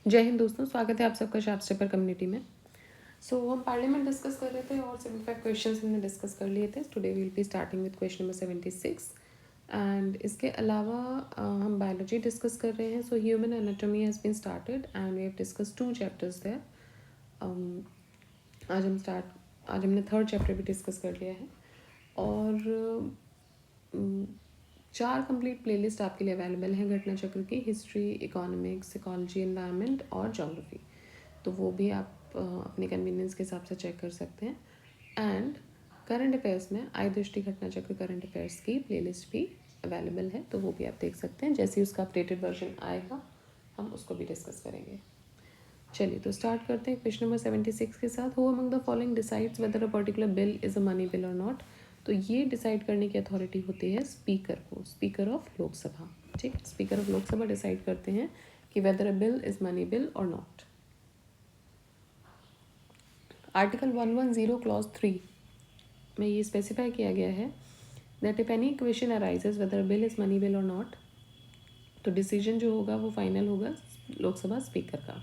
जय हिंद दोस्तों, स्वागत है आप सबका शार्प स्टेपर कम्युनिटी में। हम पार्लियामेंट डिस्कस कर रहे थे और 75 क्वेश्चंस हमने डिस्कस कर लिए थे। Today we will be starting with question number 76 and इसके अलावा हम बायोलॉजी डिस्कस कर रहे हैं। Human anatomy has been started and we have discuss 2 chapters there. आज हमने 3rd चैप्टर भी डिस्कस कर लिया है और 4 कंप्लीट प्लेलिस्ट आपके लिए अवेलेबल हैं घटना चक्र की, हिस्ट्री, इकोनॉमिक्स, इकोलॉजी, एनवायरनमेंट और ज्योग्राफी। तो वो भी आप अपने कन्वीनियंस के हिसाब से चेक कर सकते हैं। एंड करंट अफेयर्स में आय दृष्टि घटना चक्र करंट अफेयर्स की प्लेलिस्ट भी अवेलेबल है, तो वो भी आप देख सकते हैं। जैसे ही उसका अपडेटेड वर्जन आएगा हम उसको भी डिस्कस करेंगे। चलिए तो स्टार्ट करते हैं क्वेश्चन नंबर 76 के साथ। Who among the following decides whether a particular bill is a money bill or not. तो ये डिसाइड करने की अथॉरिटी होती है स्पीकर को, स्पीकर ऑफ लोकसभा। ठीक है, स्पीकर ऑफ लोकसभा डिसाइड करते हैं कि whether a bill is money bill or not. Article 110 clause 3 में ये स्पेसिफाई किया गया है that if any question arises whether bill is money bill or not, तो डिसीजन जो होगा वो फाइनल होगा लोकसभा स्पीकर का।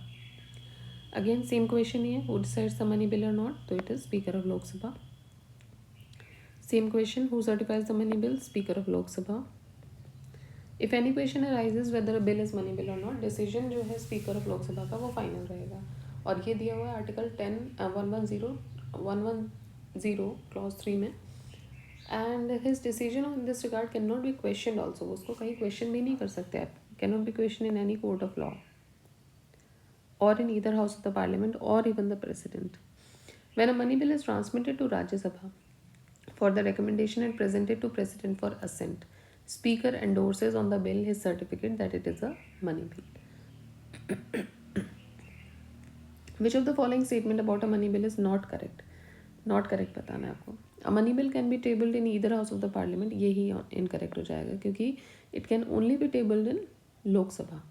अगेन सेम क्वेश्चन ही है, who decides the money bill or not, तो it is speaker of Lok Sabha. Same question, who certifies the money bill, speaker of Lok Sabha. If any question arises weather a bill is money bill or not, decision जो है speaker of Lok Sabha का वो final रहेगा। और ये दिया हुआ है आर्टिकल 110 क्लॉज 3 में। And his decision on this regard can not be question also, उसको कहीं क्वेश्चन भी नहीं कर सकते आप। Can not be question in any court of law और in either house of the parliament or even the president. When a money bill is transmitted to Rajya Sabha for the recommendation and presented to president for assent, speaker endorses on the bill his certificate that it is a money bill. Which of the following statement about a money bill is not correct? Not correct बताना है आपको। A money bill can be tabled in either house of the parliament, यही incorrect हो जाएगा क्योंकि it can only be tabled in लोक सभा।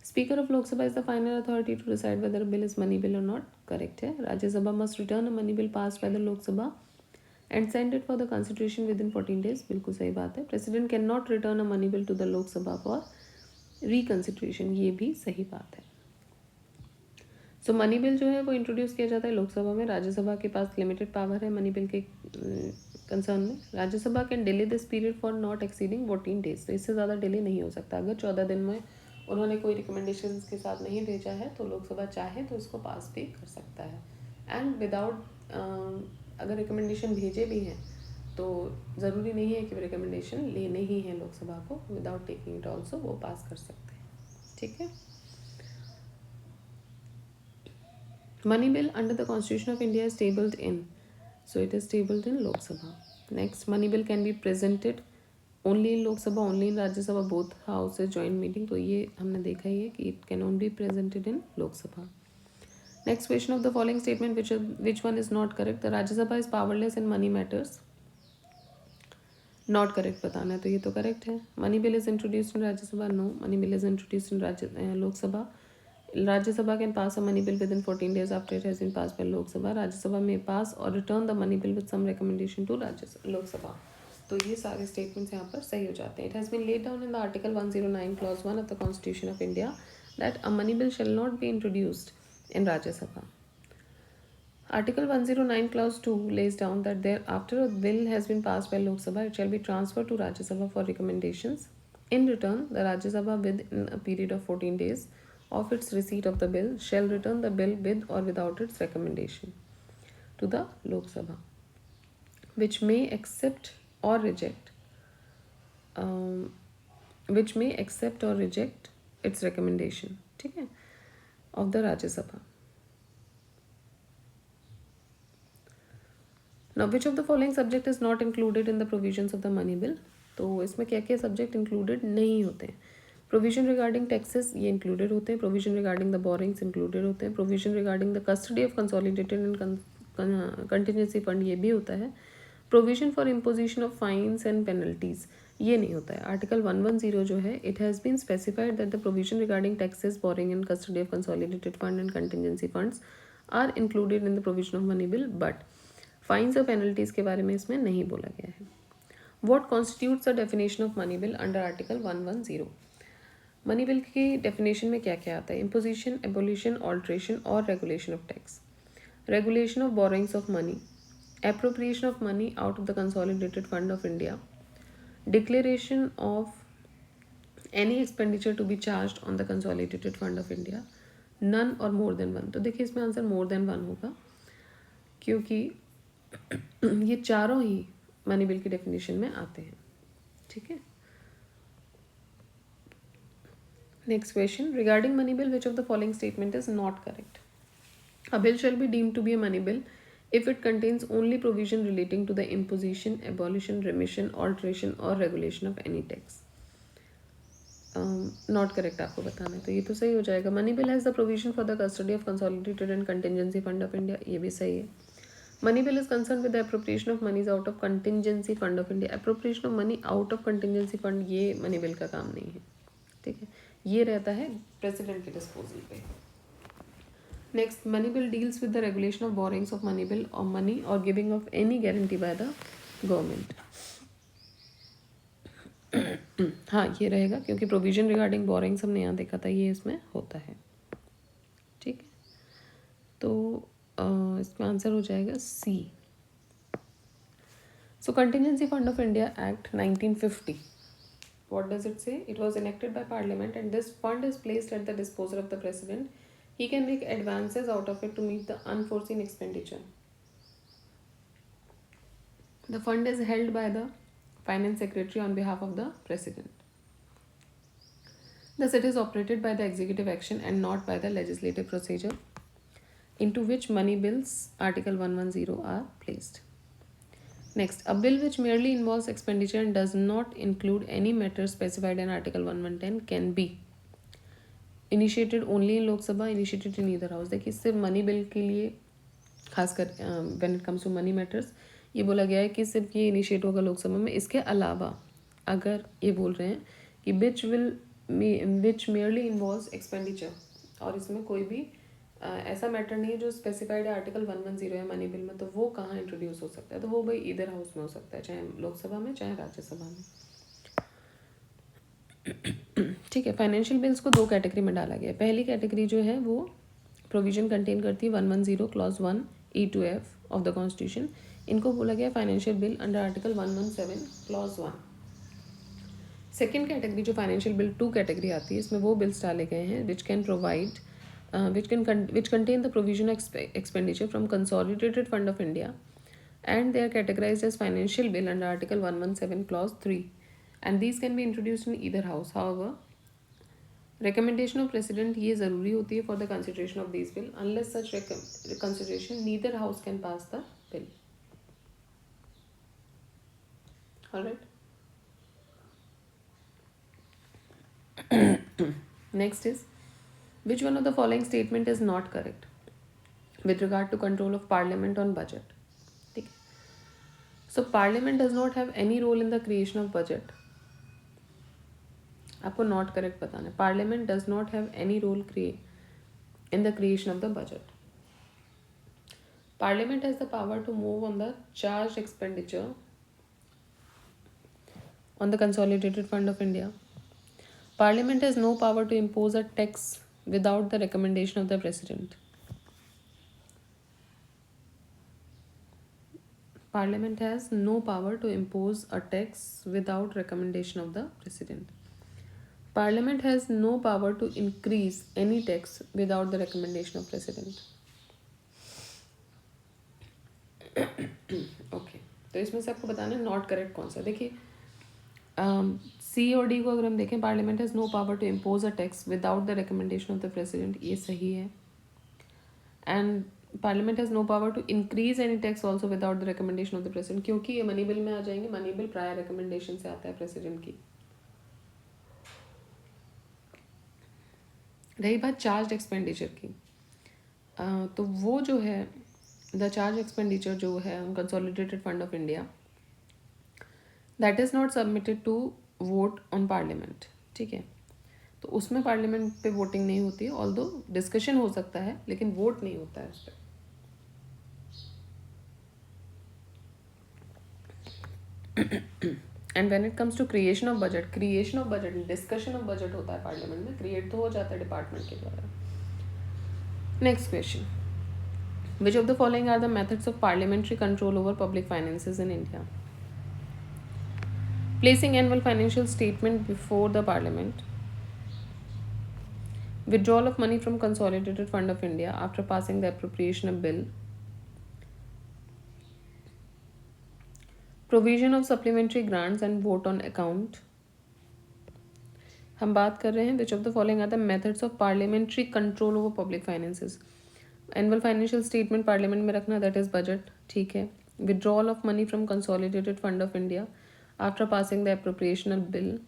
Speaker of Lok Sabha is the final authority to decide whether a bill is money bill or not. Correct है। Rajya Sabha must return a money bill passed by the Lok Sabha and send it for the consideration within 14 days. बिल्कुल सही बात है। President cannot return a money bill to the Lok Sabha for reconsideration. ये भी सही बात है। सो money bill जो है वो इंट्रोड्यूस किया जाता है लोकसभा में। राज्यसभा के पास लिमिटेड पावर है मनी बिल के कंसर्न में। Rajya Sabha can delay this period for not exceeding 14 days, तो इससे ज़्यादा डिले नहीं हो सकता। अगर 14 दिन में उन्होंने कोई रिकमेंडेशन के साथ नहीं भेजा है तो लोकसभा चाहे तो इसको पास भी कर सकता है। एंड विदाउट अगर रिकमेंडेशन भेजे भी हैं तो ज़रूरी नहीं है कि वो रिकमेंडेशन लेने ही हैं लोकसभा को, विदाउट टेकिंग इट ऑल्सो वो पास कर सकते हैं। ठीक है। Money bill under the Constitution of India is tabled in, so it is tabled in Lok Sabha. Next, money bill can be presented only in Lok Sabha, only in Rajya Sabha, both houses joint meeting. तो ये हमने देखा ही है कि it can only be presented in Lok Sabha. Next question of the following statement, which one is not correct? The Rajya Sabha is powerless in money matters. Not correct बताना है, तो ये तो correct है। Money bill is introduced in Rajya Sabha. No, money bill is introduced in Lok Sabha. Rajya Sabha can pass a money bill within 14 days after it has been passed by Lok Sabha. Rajya Sabha may pass or return the money bill with some recommendation to Lok Sabha. तो ये सारे statements यहाँ पर सही हो जाते हैं। It has been laid down in the Article 109 Clause 1 of the Constitution of India that a money bill shall not be introduced in Rajya Sabha. Article 109 Clause 2 lays down that after a bill has been passed by Lok Sabha, it shall be transferred to Rajya Sabha for recommendations. In return, the Rajya Sabha within a period of 14 days of its receipt of the bill shall return the bill with or without its recommendation to the Lok Sabha, which may accept or reject its recommendation, ठीक है, of the Rajya Sabha. Now, which of the following subject is not included in the provisions of the money bill? तो इसमें क्या क्या subject included नहीं होते हैं? Provision regarding taxes ये इंक्लूडेड होते हैं, provision regarding the borrowings included होते हैं, provision regarding the custody of consolidated and contingency fund ये भी होता है, provision for imposition of fines and penalties ये नहीं होता है। आर्टिकल 110 जो है, it has been specified that the provision regarding taxes, borrowing and custody of consolidated fund and contingency funds are included in the provision of money bill, but fines और penalties के बारे में इसमें नहीं बोला गया है। What constitutes the definition of money bill under Article 110? Money bill की डेफिनेशन में क्या क्या आता है? इम्पोजिशन, एबोलिशन, ऑल्ट्रेशन और regulation of tax, regulation of borrowings of money, appropriation of money out of the consolidated fund of India, declaration of any expenditure to be charged on the consolidated fund of India, none or more than one। तो देखिए इसमें answer more than one होगा, क्योंकि ये चारों ही money bill की definition में आते हैं। ठीक है, next question, regarding money bill which of the following statement is not correct? A bill shall be deemed to be a money bill if it contains only provision relating to the imposition, abolition, remission, alteration or regulation of any tax। Not correct आपको बताना है, तो ये तो सही हो जाएगा। Money bill has the provision for the custody of consolidated and contingency fund of India, ये भी सही है। Money bill is concern with the appropriation of moneys out of contingency fund of India. Appropriation of money out of contingency fund ये money bill का काम नहीं है। ठीक है, ये रहता है प्रेसिडेंट के डिस्पोजल पे। Next, money bill deals with the regulation of borrowings of money bill or money or giving of any guarantee by the government। हाँ ये रहेगा, क्योंकि प्रोविजन रिगार्डिंग बोरिंग्स हमने यहाँ देखा था, ये इसमें होता है। ठीक है, तो इसमें आंसर हो जाएगा C. So contingency fund of India act 1950, what does it say? It was enacted by parliament and this fund is placed at the disposal of the president. He can make advances out of it to meet the unforeseen expenditure. The fund is held by the finance secretary on behalf of the president. Thus, it is operated by the executive action and not by the legislative procedure, into which money bills, Article 110, are placed. Next, a bill which merely involves expenditure and does not include any matter specified in Article 1110 can be initiated only in Lok Sabha, initiated in either house. देखिए सिर्फ money bill के लिए खासकर when it comes to money matters ये बोला गया है कि सिर्फ ये इनिशिएट होगा लोकसभा में। इसके अलावा अगर ये बोल रहे हैं कि विच मेयरली इन्वॉल्व्स एक्सपेंडिचर, और इसमें कोई भी ऐसा मैटर नहीं है जो स्पेसिफाइड है आर्टिकल 110 है मनी बिल में, तो वो कहाँ इंट्रोड्यूस हो सकता है? तो वो भाई ईदर हाउस में हो सकता है, चाहे लोकसभा में चाहे राज्यसभा में। ठीक है, फाइनेंशियल बिल्स को दो कैटेगरी में डाला गया है। पहली कैटेगरी जो है वो प्रोविजन कंटेन करती है 110 clause 1 E-F of the constitution. इनको बोला गया financial bill under article 117 clause 1। Second category जो फाइनेंशियल बिल 2 कैटेगरी आती है, इसमें वो बिल्स डाले गए हैं which can provide which contain the provision of expenditure from consolidated fund of India, and they are categorized as financial bill under article 117 clause 3, and these can be introduced in either house. However, recommendation of president ये ज़रूरी होती है for the consideration of these bill. Unless such consideration, neither house can pass the bill. All right. Next is, which one of the following statement is not correct with regard to control of parliament on budget? ठीक है, so parliament does not have any role in the creation of budget. आपको not correct बताना है। Parliament does not have any role in the creation of the budget. Parliament has the power to move on the charge expenditure on the consolidated fund of India. Parliament has no power to impose a tax without the recommendation of the president. Parliament has no power to impose a tax without recommendation of the president. Parliament has no power to increase any tax without the recommendation of president. Okay, तो इसमें से आपको बताना है not correct कौन सा। देखिए सी और डी को अगर हम देखें, parliament has no power to impose a tax without the recommendation of the president, ये सही है। And parliament has no power to increase any tax also without the recommendation of the president, क्योंकि ये money bill में आ जाएंगे। Money bill prior recommendation से आता है प्रेसिडेंट की। रही बात चार्ज एक्सपेंडिचर की, तो वो जो है द चार्ज एक्सपेंडिचर जो है consolidated fund of India, that is not submitted to vote on parliament. ठीक है, तो उसमें पार्लियामेंट पे वोटिंग नहीं होती है, ऑल्दो डिस्कशन हो सकता है लेकिन वोट नहीं होता है उस पर। And when it comes to creation of budget discussion of budget होता है पार्लियामेंट में, क्रिएट तो हो जाता है डिपार्टमेंट के द्वारा. Next question, which of the following are the methods of parliamentary control over public finances in India? Placing annual financial statement before the parliament, withdrawal of money from consolidated fund of India after passing the appropriation bill, provision of supplementary grants and vote on account. हम बात कर रहे हैं which of the following are the methods of parliamentary control over public finances. Annual financial statement parliament में रखना, that is budget, ठीक है. Withdrawal of money from consolidated fund of India after passing the appropriational bill,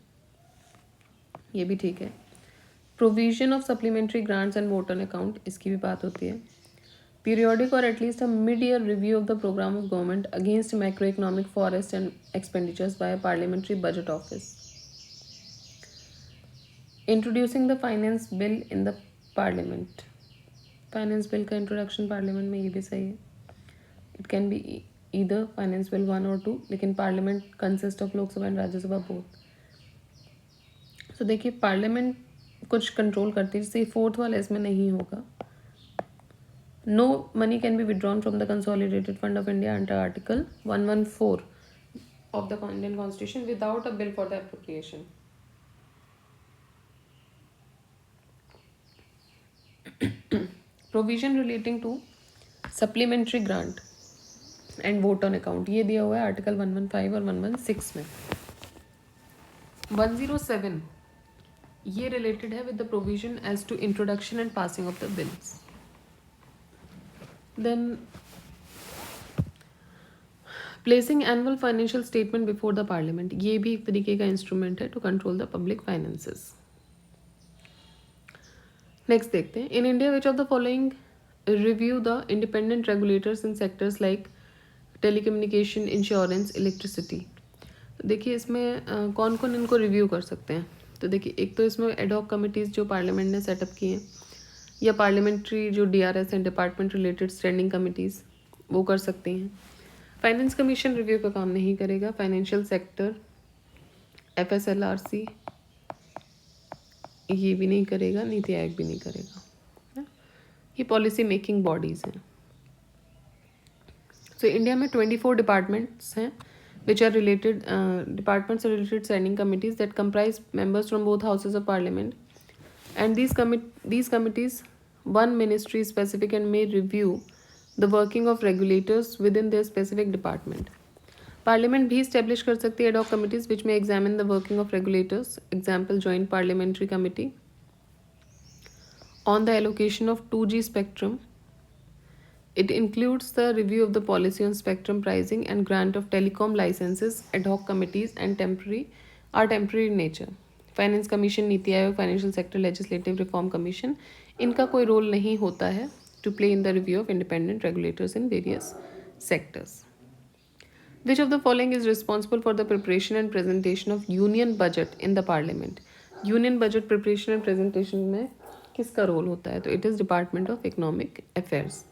ये भी ठीक है. Provision of supplementary grants and vote on account, इसकी भी बात होती है. पीरियोडिक और at least a mid year review of the programme of government against macro economic forest and expenditures by parliamentary budget office. Introducing the finance bill in the parliament, finance bill का introduction parliament में, ये भी सही है. It can be either finance bill 1 और 2, लेकिन parliament consist of Lok Sabha and Rajya Sabha both. So देखिए parliament कुछ कंट्रोल करती है, जैसे फोर्थ वाला इसमें नहीं होगा. No money can be withdrawn from the consolidated fund of India under article 114 of the Indian constitution without a bill for the appropriation. Provision relating to supplementary grant and vote on account, ये दिया हुआ है article 115 और 116 में. 107 ये related है with the provision as to introduction and passing of the bills. Then placing annual financial statement before the parliament, ये भी एक तरीके का इंस्ट्रूमेंट है to control the public finances. Next देखते हैं, in India which of the following review the independent regulators in sectors like telecommunication, insurance, electricity. देखिए इसमें कौन कौन इनको रिव्यू कर सकते हैं. तो देखिए एक तो इसमें एडहॉक कमिटीज़ जो पार्लियामेंट ने सेटअप की हैं, या पार्लियामेंट्री जो DRS हैं, डिपार्टमेंट रिलेटेड स्टैंडिंग कमिटीज़, वो कर सकती हैं. फाइनेंस कमीशन रिव्यू का काम नहीं करेगा. फाइनेंशियल सेक्टर, FSLRC ये भी नहीं करेगा, नीति आयोग भी नहीं करेगा. ये पॉलिसी मेकिंग बॉडीज़ हैं. सो इंडिया में 24 डिपार्टमेंट्स हैं which are related departments are related standing committees that comprise members from both houses of parliament, and these committees, one ministry specific and may review the working of regulators within their specific department. Parliament भी establish कर सकती है ad hoc committees which may examine the working of regulators. Example, joint parliamentary committee on the allocation of 2G spectrum. It includes the review of the policy on spectrum pricing and grant of telecom licenses. Ad hoc committees and temporary in nature. Finance commission, NITI Aayog, financial sector legislative reform commission, इनका कोई role नहीं होता है to play in the review of independent regulators in various sectors. Which of the following is responsible for the preparation and presentation of union budget in the parliament. Union budget preparation and presentation में किसका role होता है? तो it is department of economic affairs.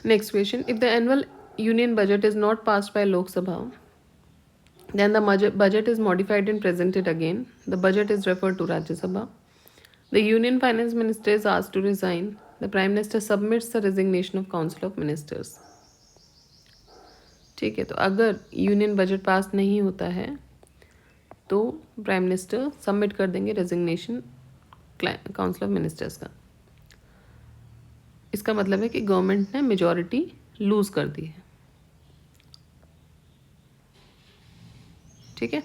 Next question, if the annual union budget is not passed by Lok Sabha, then the budget is modified and presented again. The budget is referred to Rajya Sabha. The union finance minister is asked to resign. The prime minister submits the resignation of council of ministers. ठीक है, तो अगर union budget pass नहीं होता है तो prime minister submit कर देंगे रेजिग्नेशन काउंसिल ऑफ मिनिस्टर्स का. इसका मतलब है कि गवर्नमेंट ने मेजॉरिटी लूज कर दी है. ठीक है.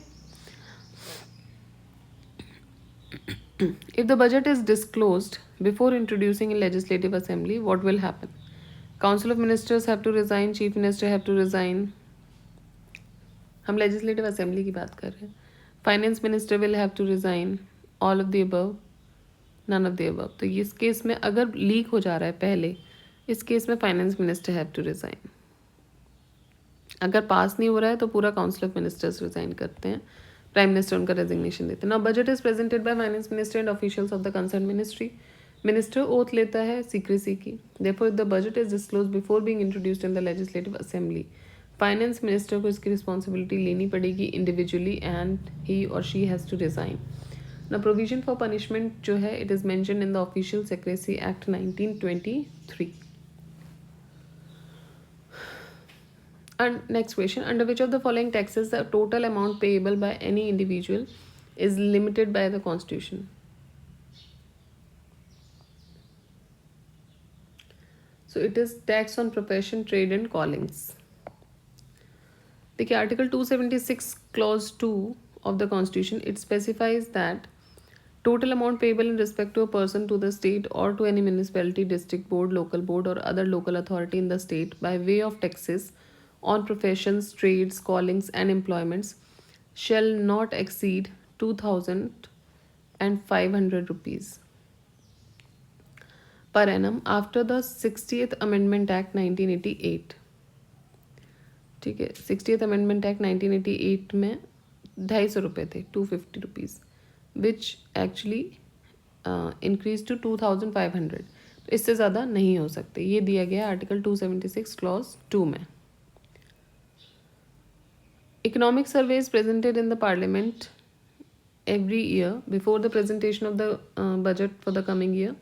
If the budget is disclosed before introducing in legislative assembly, what will happen? Council of ministers have to resign, chief minister have to resign. हम लेजिस्लेटिव असेंबली की बात कर रहे हैं. Finance minister will have to resign. All of the above, none of the above. तो इस case में अगर लीक हो जा रहा है पहले, इस केस में finance minister have to resign. अगर पास नहीं हो रहा है तो पूरा काउंसिल ऑफ मिनिस्टर्स रिजाइन करते हैं, प्राइम मिनिस्टर उनका रेजिग्नेशन देते हैं. Now budget is presented by finance minister and officials of the concern ministry. Minister oath लेता है सीक्रेसी की. Therefore the budget is disclosed before being introduced in the legislative assembly, finance minister को इसकी responsibility लेनी पड़ेगी individually and he or she has to resign. Now provision for punishment जो है it is mentioned in the Official Secrecy Act 1923. And next question, under which of the following taxes the total amount payable by any individual is limited by the Constitution? So it is tax on profession, trade and callings. देखिए article 276 clause 2 of the Constitution, it specifies that total amount payable in respect to a person, to the state or to any municipality, district board, local board or other local authority in the state by way of taxes on professions, trades, callings and employments shall not exceed 2,500 rupees per annum after the 60th Amendment Act 1988. ठीक है, 60th Amendment Act 1988 में 250 रुपये थे, 250 rupees, which actually increase to 2,500. तो इससे ज़्यादा नहीं हो सकते. ये दिया गया आर्टिकल 276 क्लॉज 2 में. Economic survey is presented in the parliament every year before the presentation of the budget for the coming year.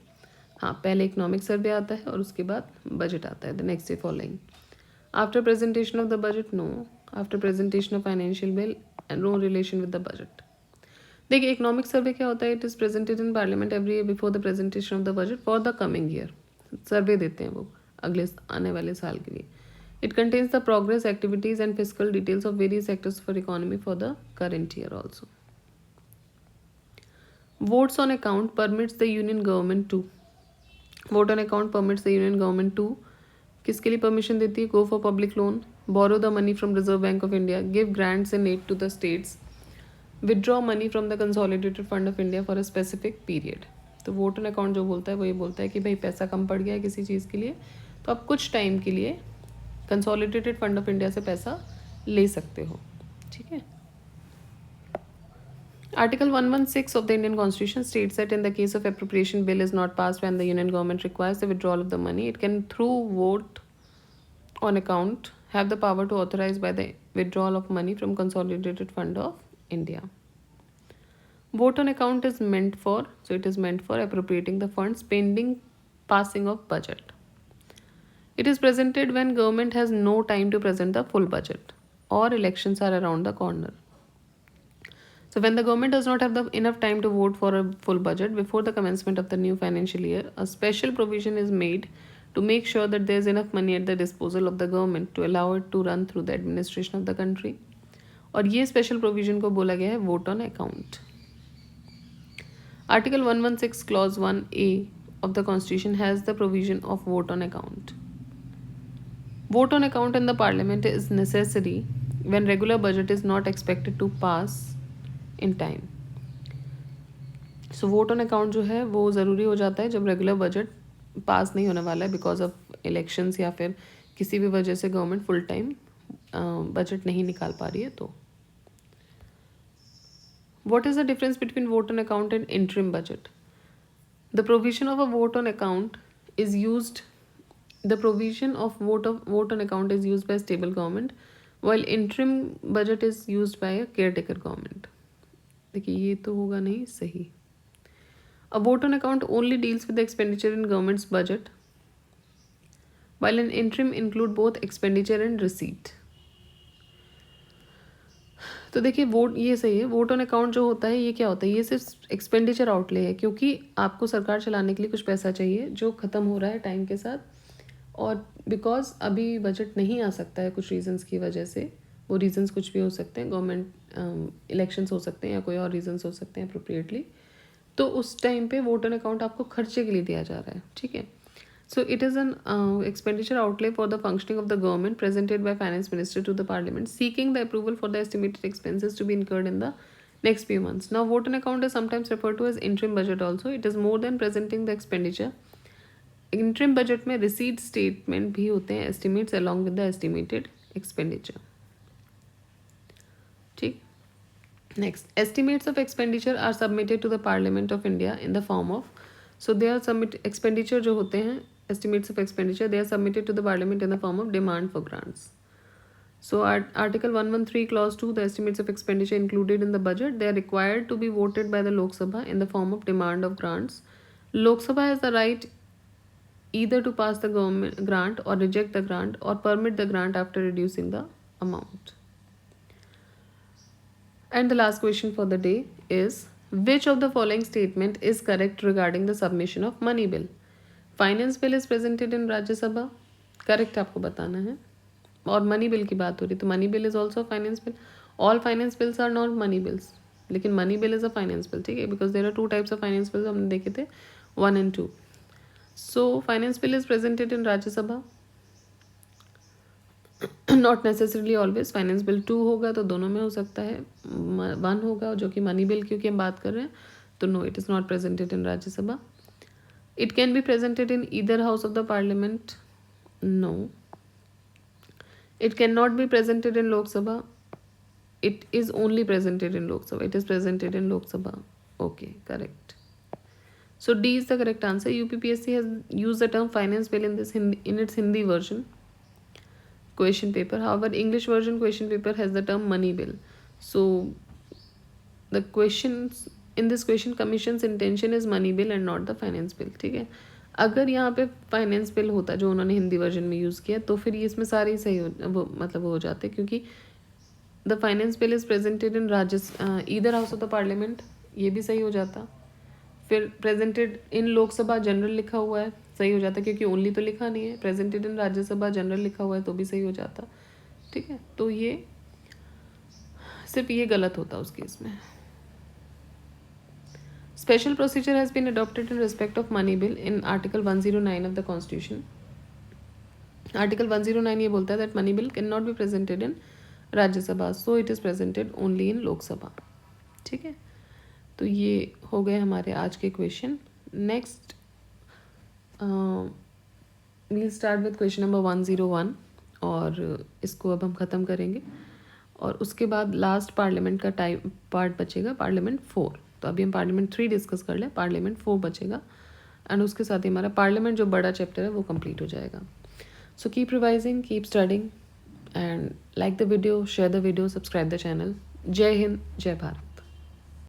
हाँ, पहले इकोनॉमिक सर्वे आता है और उसके बाद बजट आता है the next day following. After presentation of the budget no. After presentation of financial bill and no relation with the budget. देखिए इकोनॉमिक सर्वे क्या होता है, it is presented in parliament every year before the presentation of the budget for the coming year. Survey देते हैं वो अगले आने वाले साल के लिए. It contains the progress, activities and physical details of various sectors for economy for the current year also. Votes on account permits the union government to. Vote on account permits the union government to. किसके लिए permission देती है? Go for public loan, borrow the money from reserve bank of India, give grants and aid to the states, withdraw money from the consolidated fund of India for a specific period. तो vote on account जो बोलता है वो ये बोलता है कि भाई पैसा कम पड़ गया है किसी चीज़ के लिए तो आप कुछ टाइम के लिए कंसोलिडेटेड फंड ऑफ इंडिया से पैसा ले सकते हो. ठीक है. Article 116 of the Indian Constitution states that in the case of appropriation bill is not passed when the union government requires the withdrawal of the money, it can through vote on account have the power to authorize by the withdrawal of money from consolidated fund of India. Vote on account is meant for, so it is meant for appropriating the funds pending passing of budget. It is presented when government has no time to present the full budget or elections are around the corner. So when the government does not have enough time to vote for a full budget before the commencement of the new financial year, a special provision is made to make sure that there is enough money at the disposal of the government to allow it to run through the administration of the country. और ये special provision को बोला गया है vote on account. Article 116 clause 1A of the Constitution has the provision of vote on account. Vote on account in the parliament is necessary when regular budget is not expected to pass in time. So vote on account जो है वो ज़रूरी हो जाता है जब regular budget pass नहीं होने वाला है बिकॉज ऑफ इलेक्शंस या फिर किसी भी वजह से गवर्नमेंट फुल टाइम बजट नहीं निकाल पा रही है. तो what is the difference between vote on account and interim budget? The provision of a vote on account is used the provision of vote on account is used by stable government while interim budget is used by a caretaker government. देखिए ये तो होगा नहीं सही. A vote on account only deals with the expenditure in government's budget while an interim include both expenditure and receipt. तो देखिए vote ये सही है. वोट ऑन अकाउंट जो होता है ये क्या होता है? ये सिर्फ एक्सपेंडिचर आउटले है क्योंकि आपको सरकार चलाने के लिए कुछ पैसा चाहिए जो ख़त्म हो रहा है टाइम के साथ और बिकॉज अभी बजट नहीं आ सकता है कुछ रीजंस की वजह से. वो रीजंस कुछ भी हो सकते हैं, गवर्नमेंट इलेक्शंस हो सकते हैं या कोई और रीजंस हो सकते हैं अप्रोप्रिएटली. तो उस टाइम पे वोट ऑन अकाउंट आपको खर्चे के लिए दिया जा रहा है. ठीक है. So it is an expenditure outlay for the functioning of the government presented by finance minister to the parliament seeking the approval for the estimated expenses to be incurred in the next few months. Now vote on account is sometimes referred to as interim budget also. It is more than presenting the expenditure. Interim budget में receipt statement भी होते हैं, estimates along with the estimated expenditure. ठीक. Next, estimates of expenditure are submitted to the parliament of India in the form of, so they are submit expenditure जो होते हैं estimates of expenditure they are submitted to the parliament in the form of demand for grants. So Article 113 Clause 2, the estimates of expenditure included in the budget, they are required to be voted by the Lok Sabha in the form of demand of grants. Lok Sabha has the right either to pass the government grant or reject the grant or permit the grant after reducing the amount. And the last question for the day is, which of the following statement is correct regarding the submission of money bill? Finance bill is presented in Rajya Sabha. Correct आपको बताना है. और money bill की बात हो रही तो money bill is also finance bill. All finance bills are not money bills, लेकिन money bill is a finance bill. ठीक है, because there are two types of finance bills हमने देखे थे, 1 and 2. So finance bill is presented in Rajya Sabha. Not necessarily always. Finance bill 2 होगा तो दोनों में हो सकता है. 1 होगा जो कि मनी बिल क्योंकि हम बात कर रहे हैं, तो no, it is not presented in Rajya Sabha. It can be presented in either house of the parliament. No. It cannot be presented in Lok Sabha. It is only presented in Lok Sabha. It is presented in Lok Sabha. Okay, correct. So D is the correct answer. UPPSC has used the term finance bill in its Hindi version question paper. However, English version question paper has the term money bill. So the questions in this question, commission's intention is money bill and not the finance bill. ठीक है. अगर यहाँ पे finance bill होता जो उन्होंने Hindi version में use किया तो फिर ये इसमें सारे ही सही वो मतलब वो हो जाते, क्योंकि the finance bill is presented in either house of the parliament, ये भी सही हो जाता. फिर प्रेजेंटेड इन लोकसभा जनरल लिखा हुआ है, सही हो जाता, क्योंकि ओनली तो लिखा नहीं है. प्रेजेंटेड इन राज्यसभा जनरल लिखा हुआ है तो भी सही हो जाता. ठीक है, तो ये सिर्फ ये गलत होता उस केस में. Special procedure has been adopted in respect of money bill in Article 109 of the Constitution. Article 109 ये बोलता है that money bill cannot be presented in Rajya Sabha, so it is presented only in Lok Sabha. ठीक है, तो ये हो गए हमारे आज के question. Next we'll start with question number 101 और इसको अब हम ख़त्म करेंगे. और उसके बाद लास्ट पार्लियामेंट का टाइम पार्ट बचेगा, पार्लियामेंट 4. तो अभी हम पार्लियामेंट 3 डिस्कस कर लें, पार्लियामेंट 4 बचेगा, एंड उसके साथ ही हमारा पार्लियामेंट जो बड़ा चैप्टर है वो कंप्लीट हो जाएगा. So keep revising, keep studying, and like the video, share the video, subscribe the channel. जय हिंद, जय भारत.